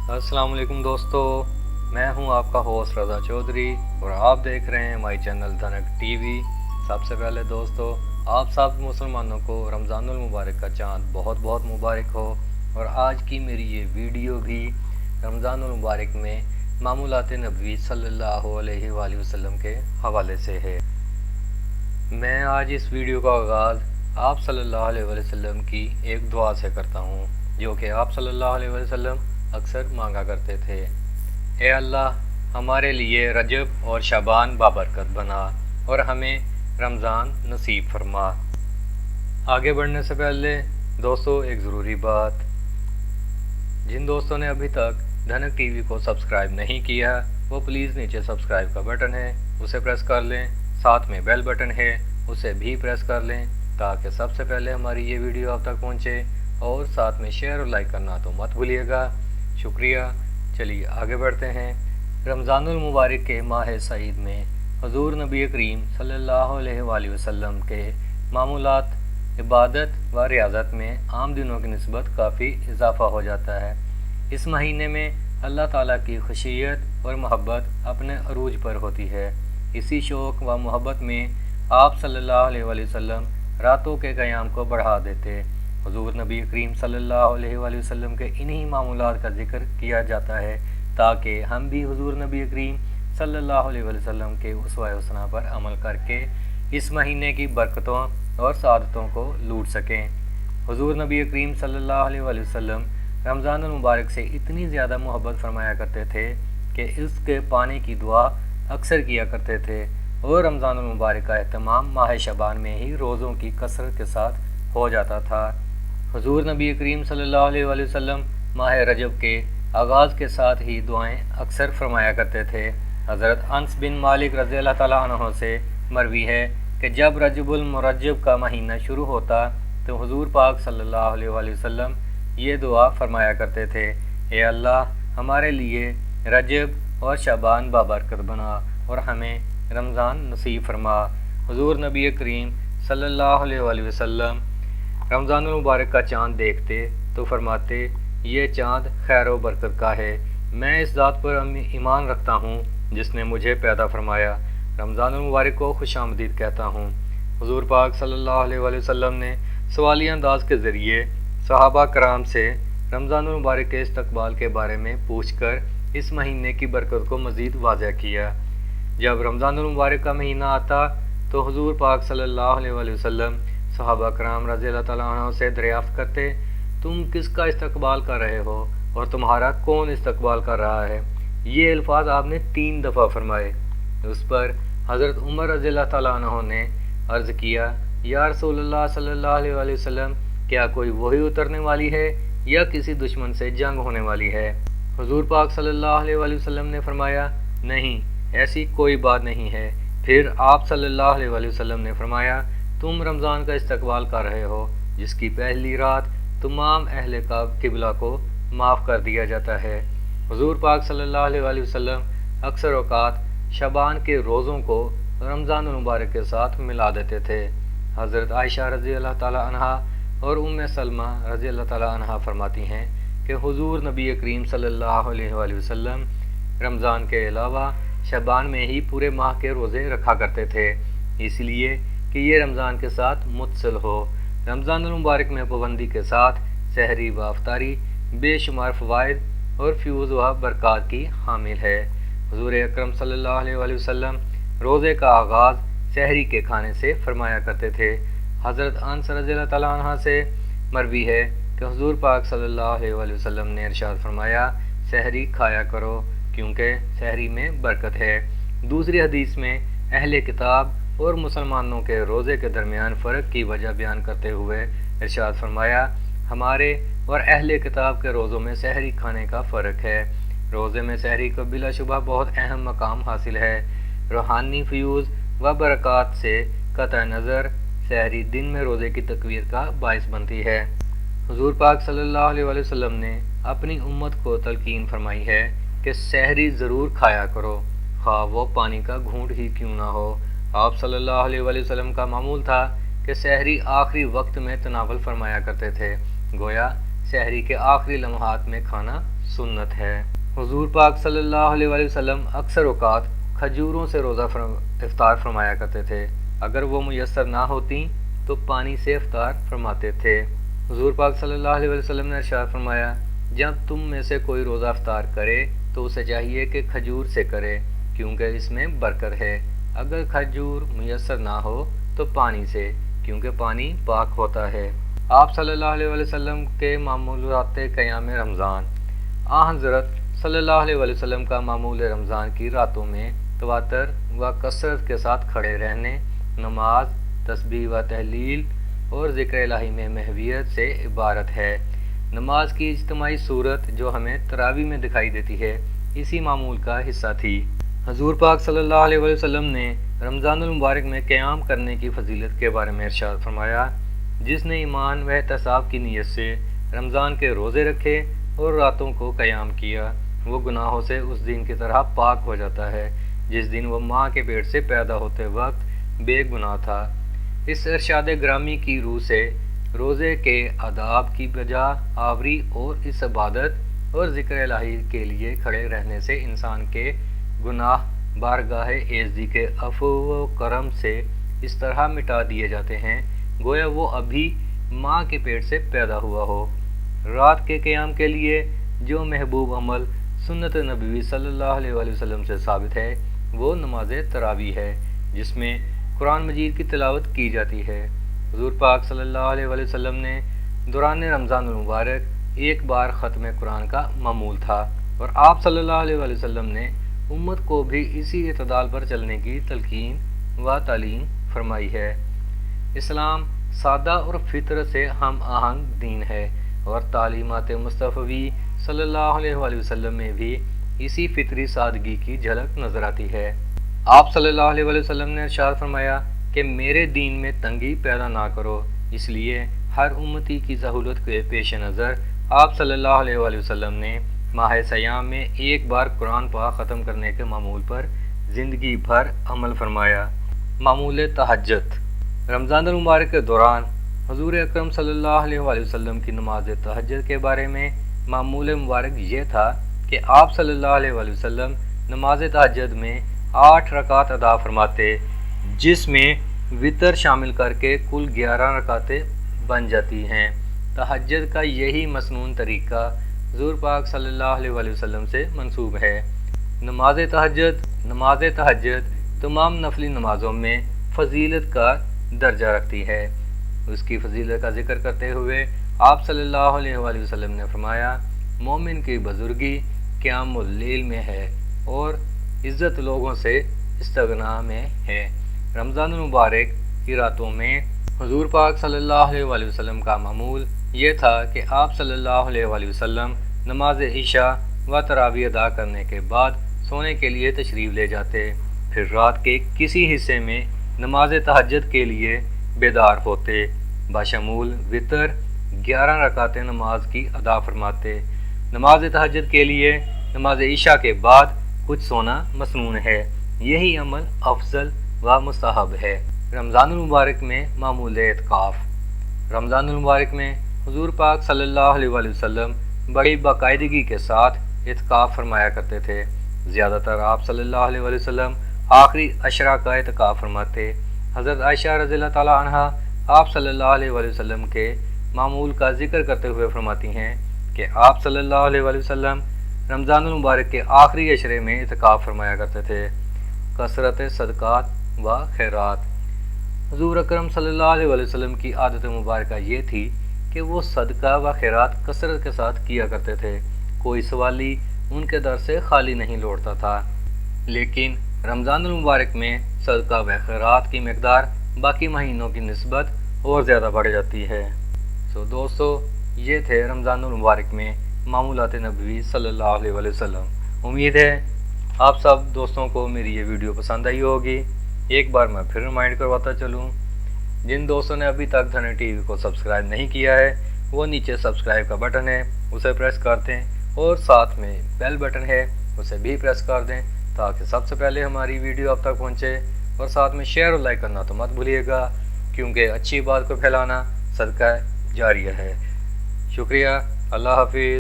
अस्सलाम वालेकुम दोस्तों, मैं हूं आपका होस्ट रज़ा चौधरी और आप देख रहे हैं माई चैनल धनक टीवी। सबसे पहले दोस्तों, आप सब मुसलमानों को रमज़ानुल मुबारक का चाँद बहुत बहुत मुबारक हो। और आज की मेरी ये वीडियो भी रमज़ानुल मुबारक में मामूलात नबवी सल्लल्लाहु अलैहि वसल्लम के हवाले से है। मैं आज इस वीडियो का आगाज़ आप सल्लल्लाहु अलैहि वसल्लम की एक दुआ से करता हूँ, जो कि आप सल्लल्लाहु अलैहि वसल्लम अक्सर मांगा करते थे। ए अल्लाह, हमारे लिए रजब और शाबान बाबरकत बना और हमें रमज़ान नसीब फरमा। आगे बढ़ने से पहले दोस्तों एक ज़रूरी बात, जिन दोस्तों ने अभी तक धनक टीवी को सब्सक्राइब नहीं किया वो प्लीज़ नीचे सब्सक्राइब का बटन है उसे प्रेस कर लें, साथ में बेल बटन है उसे भी प्रेस कर लें ताकि सबसे पहले हमारी ये वीडियो आप तक पहुँचे। और साथ में शेयर और लाइक करना तो मत भूलिएगा, शुक्रिया। चलिए आगे बढ़ते हैं। रमज़ानुल मुबारक के माह सईद में हुज़ूर नबी करीम सल्लल्लाहु अलैहि वसल्लम के मामूलात, इबादत व रियाज़त में आम दिनों की निस्बत काफ़ी इजाफ़ा हो जाता है। इस महीने में अल्लाह ताला की खुशियत और मोहब्बत अपने अरूज पर होती है। इसी शौक़ व मोहब्बत में आप सल्लल्लाहु अलैहि वसल्लम रातों के क़याम को बढ़ा देते। हुज़ूर नबी करीम सल्लल्लाहु अलैहि वसल्लम के इन्हीं मामूलात का जिक्र किया जाता है ताकि हम भी हुज़ूर नबी करीम सल्लल्लाहु अलैहि वसल्लम के उसवा हसना पर अमल करके इस महीने की बरकतों और सादतों को लूट सकें। हुज़ूर नबी करीम सल्लल्लाहु अलैहि वसल्लम रमज़ानुल मुबारक से इतनी ज़्यादा मोहब्बत फरमाया करते थे कि इसके पाने की दुआ अक्सर किया करते थे और रमज़ानुल मुबारक का एहतमाम माह शबान में ही रोज़ों की कसरत के साथ हो जाता था। हुज़ूर नबी करीम सल्लल्लाहु अलैहि वसल्लम माह रजब के आगाज़ के साथ ही दुआएं अक्सर फरमाया करते थे। हज़रत अनस बिन मालिक रज़ी अल्लाह ताला अन्हु से मरवी है कि जब रजबुल मुरज्जब का महीना शुरू होता तो हुज़ूर पाक सल्लल्लाहु अलैहि वसल्लम ये दुआ फरमाया करते थे, ए अल्लाह, हमारे लिए रजब और शाबान बाबरकत बना और हमें रमज़ान नसीब फरमा। हुज़ूर नबी करीम सल्लल्लाहु अलैहि वसल्लम रमज़ानुल मुबारक का चाँद देखते तो फरमाते, ये चाँद खैर व बरकत का है। मैं इस ज़ात पर ईमान रखता हूँ जिसने मुझे पैदा फरमाया। रमज़ानुल मुबारक को खुशामदीद कहता हूँ। हुज़ूर पाक सल्लल्लाहु अलैहि वसल्लम ने सवालिया अंदाज के ज़रिए सहाबा कराम से रमज़ानुल मुबारक के इस्तकबाल के बारे में पूछकर इस महीने की बरकत को मज़ीद वाज़ह किया। जब रमज़ानुल मुबारक का महीना आता तो हुज़ूर पाक सल्लल्लाहु अलैहि वसल्लम सहाबा कराम रज़ी अल्लाह ताला अन्हुम से दरियाफ़्त करते, तुम किसका इस्तकबाल कर रहे हो और तुम्हारा कौन इस्तकबाल कर रहा है। ये अल्फाज आपने 3 दफ़ा फरमाए। उस पर हज़रत उमर रज़ी अल्लाह ताला अन्हु ने अर्ज़ किया, या रसूलल्लाह सल्लल्लाहु अलैहि वसल्लम, क्या कोई वही उतरने वाली है या किसी दुश्मन से जंग होने वाली है। हुज़ूर पाक सल्लल्लाहु अलैहि वसल्लम ने फरमाया, नहीं, ऐसी कोई बात नहीं है। फिर आप सल्लल्लाहु अलैहि वसल्लम ने फरमाया, तुम रमज़ान का इस्तकबाल कर रहे हो जिसकी पहली रात तमाम अहले का किबला को माफ़ कर दिया जाता है। हुज़ूर पाक सल्लल्लाहु अलैहि वसल्लम अक्सर औक़ात शबान के रोज़ों को रमज़ानुल मुबारक के साथ मिला देते थे। हज़रत आयशा रज़ी अल्लाह ताला अन्हा और उम्मे सलमा रज़ी अल्लाह ताला अन्हा फरमाती हैं कि हुज़ूर नबी करीम सल्लल्लाहु अलैहि वसल्लम रमज़ान के अलावा शबान में ही पूरे माह के रोज़े रखा करते थे, इसलिए कि ये रमज़ान के साथ मुत्सिल हो। रमज़ानुल मुबारक में पाबंदी के साथ सहरी व अफ्तारी बेशुमार फ़वाइद और फ्यूज़ व बरक़ात की हामिल है। हुज़ूर अकरम सल्लल्लाहु अलैहि वसल्लम रोज़े का आगाज़ सहरी के खाने से फरमाया करते थे। हज़रत अनस रज़ी अल्लाह ताला अन्हा से मरवी है कि हुज़ूर पाक सल्लल्लाहु अलैहि वसल्लम ने इरशाद फरमाया, सहरी खाया करो क्योंकि सहरी में बरकत है। दूसरी हदीस में अहले किताब और मुसलमानों के रोज़े के दरमियान फ़र्क की वजह बयान करते हुए इरशाद फरमाया, हमारे और अहले किताब के रोज़ों में सहरी खाने का फ़र्क है। रोज़े में सहरी को बिलाशुबा बहुत अहम मकाम हासिल है। रूहानी फ्यूज़ व बरक़ात से क़तअ नज़र सहरी दिन में रोज़े की तकवीर का बाइस बनती है। हुज़ूर पाक सल्लल्लाहु अलैहि वसल्लम ने अपनी उम्मत को तलकीन फरमाई है कि सहरी ज़रूर खाया करो, खा वो पानी का घूंट ही क्यों ना हो। आप सल्लल्लाहु अलैहि वसल्लम का मामूल था कि सहरी आखिरी वक्त में तनावल फरमाया करते थे, गोया सहरी के आखिरी लम्हात में खाना सुन्नत है। हुजूर पाक सल्लल्लाहु अलैहि वसल्लम अक्सर औकात खजूरों से रोज़ा इफ्तार फरमाया करते थे। अगर वो मुयस्सर ना होती तो पानी से इफ्तार फरमाते थे। हुजूर पाक सल्लल्लाहु अलैहि वसल्लम ने इरशाद फरमाया, जब तुम में से कोई रोज़ा इफ्तार करे तो उसे चाहिए कि खजूर से करे, क्योंकि इसमें बरकत है। अगर खजूर मुयस्सर ना हो तो पानी से, क्योंकि पानी पाक होता है। आप सल्लल्लाहु अलैहि वसल्लम के मामूलात क़याम रमज़ान। हज़रत सल्लल्लाहु अलैहि वसल्लम का मामूल रमज़ान की रातों में तवातर व कसरत के साथ खड़े रहने, नमाज, तस्बीह व तहलील और ज़िक्र इलाही में महवियत से इबारत है। नमाज की इज्तिमाई सूरत जो हमें तरावी में दिखाई देती है, इसी मामूल का हिस्सा थी। हुजूर पाक सल्लल्लाहु अलैहि वसल्लम ने रमज़ानुल मुबारक में क़याम करने की फजीलत के बारे में इरशाद फरमाया, जिसने ईमान व एहतसाब की नीयत से रमज़ान के रोज़े रखे और रातों को क़याम किया, वो गुनाहों से उस दिन की तरह पाक हो जाता है जिस दिन वो माँ के पेट से पैदा होते वक्त बेगुनाह था। इस इरशाद ग्रामी की रूह से रोज़े के आदाब की बजा आवरी और इस इबादत और ज़िक्र इलाही के लिए खड़े रहने से इंसान के गुनाह बारगाह एज़दी के अफ़ो व करम से इस तरह मिटा दिए जाते हैं गोया वो अभी माँ के पेट से पैदा हुआ हो। रात के क़याम के लिए जो महबूब अमल सुन्नत नबवी सल्लल्लाहु अलैहि वसल्लम से साबित है वो नमाज तरावी है, जिसमें कुरान मजीद की तिलावत की जाती है। हुजूर पाक सल्लल्लाहु अलैहि वसल्लम ने दौरान रमज़ानुल मुबारक एक बार ख़त्म कुरान का मामूल था और आप सल्लल्लाहु अलैहि वसल्लम ने उम्मत को भी इसी इतदाल पर चलने की तलकीन व तालीम फरमाई है। इस्लाम सादा और फितर से हम आहंग दीन है और तालीमात मुस्तफ़वी सल्लल्लाहु अलैहि वसल्लम में भी इसी फितरी सादगी की झलक नज़र आती है। आप सल्लल्लाहु अलैहि वसल्लम ने इरशाद फरमाया कि मेरे दीन में तंगी पैदा ना करो, इसलिए हर उम्मती की सहूलत के पेश नज़र आप सल्लल्लाहु अलैहि वसल्लम ने माह सयाम में एक बार कुरान पाक ख़त्म करने के मामूल पर ज़िंदगी भर अमल फरमाया। मामूल तहज्जुद। रमज़ानुल मुबारक के दौरान हुज़ूर अकरम सल्लल्लाहु अलैहि वसल्लम की नमाज तहज्जुद के बारे में मामूल मुबारक ये था कि आप सल्लल्लाहु अलैहि वसल्लम नमाज तहज्जुद में 8 रकात अदा फरमाते, जिसमें वितर शामिल करके कुल 11 रकातें बन जाती हैं। तहज्जुद का यही मसनून तरीक़ा हुज़ूर पाक सल्लल्लाहु अलैहि वसल्लम से मंसूब है। नमाज तहज्जुद तमाम नफली नमाज़ों में फ़जीलत का दर्जा रखती है। उसकी फजीलत का जिक्र करते हुए आप सल्लल्लाहु अलैहि वसल्लम ने फरमाया, मोमिन की बुजुर्गी क़यामुल लैल में है और इज़्ज़त लोगों से इस्तगना में है। रमज़ानुल मुबारक की रातों में हुज़ूर पाक सल्लल्लाहु अलैहि वसल्लम का मामूल ये था कि आप सल्लल्लाहु अलैहि वसल्लम नमाज इशा व तरावी अदा करने के बाद सोने के लिए तशरीफ़ ले जाते, फिर रात के किसी हिस्से में नमाज तहज्जुद के लिए बेदार होते, बाशमूल वितर 11 रकातें नमाज की अदा फरमाते। नमाज तहज्जुद के लिए नमाज इशा के बाद कुछ सोना मसनून है, यही अमल अफजल व मुस्तहब है। रमज़ानुल मुबारक में मामूल इत्काफ़। रमज़ानुल मुबारक में हुज़ूर पाक सल्लल्लाहु अलैहि वसल्लम बड़ी बाकायदगी के साथ इत्काफ़ फरमाया करते थे। ज़्यादातर आप सल्लल्लाहु अलैहि वसल्लम आखिरी अशरा का इत्काफ़ फरमाते। हज़रत आयशा रज़ियल्लाहु ताला अन्हा आप सल्लल्लाहु अलैहि वसल्लम के मामूल का जिक्र करते हुए फरमाती हैं कि आप सल्लल्लाहु अलैहि वसल्लम रमज़ानुल मुबारक के आखिरी अशरे में इत्काफ़ फरमाया करते थे। कसरत सदक़ात व खैरात। हुज़ूर अकरम सल्लल्लाहु अलैहि वसल्लम की आदत मुबारक ये थी कि वो सदका व खैरात कसरत के साथ किया करते थे। कोई सवाली उनके दर से खाली नहीं लौटता था, लेकिन रमज़ानुल मुबारक में सदका व खैरात की मकदार बाकी महीनों की निस्बत और ज़्यादा बढ़ जाती है। सो दोस्तों, ये थे रमज़ानुल मुबारक में मामूलात नबवी सल्लल्लाहु अलैहि वसल्लम। उम्मीद है आप सब दोस्तों को मेरी ये वीडियो पसंद आई होगी। एक बार मैं फिर रिमाइंड करवाता चलूँ, जिन दोस्तों ने अभी तक धनक टीवी को सब्सक्राइब नहीं किया है वो नीचे सब्सक्राइब का बटन है उसे प्रेस कर दें और साथ में बेल बटन है उसे भी प्रेस कर दें ताकि सबसे पहले हमारी वीडियो आप तक पहुंचे। और साथ में शेयर और लाइक करना तो मत भूलिएगा, क्योंकि अच्छी बात को फैलाना सदका जारिया है। शुक्रिया। अल्लाह हाफिज़।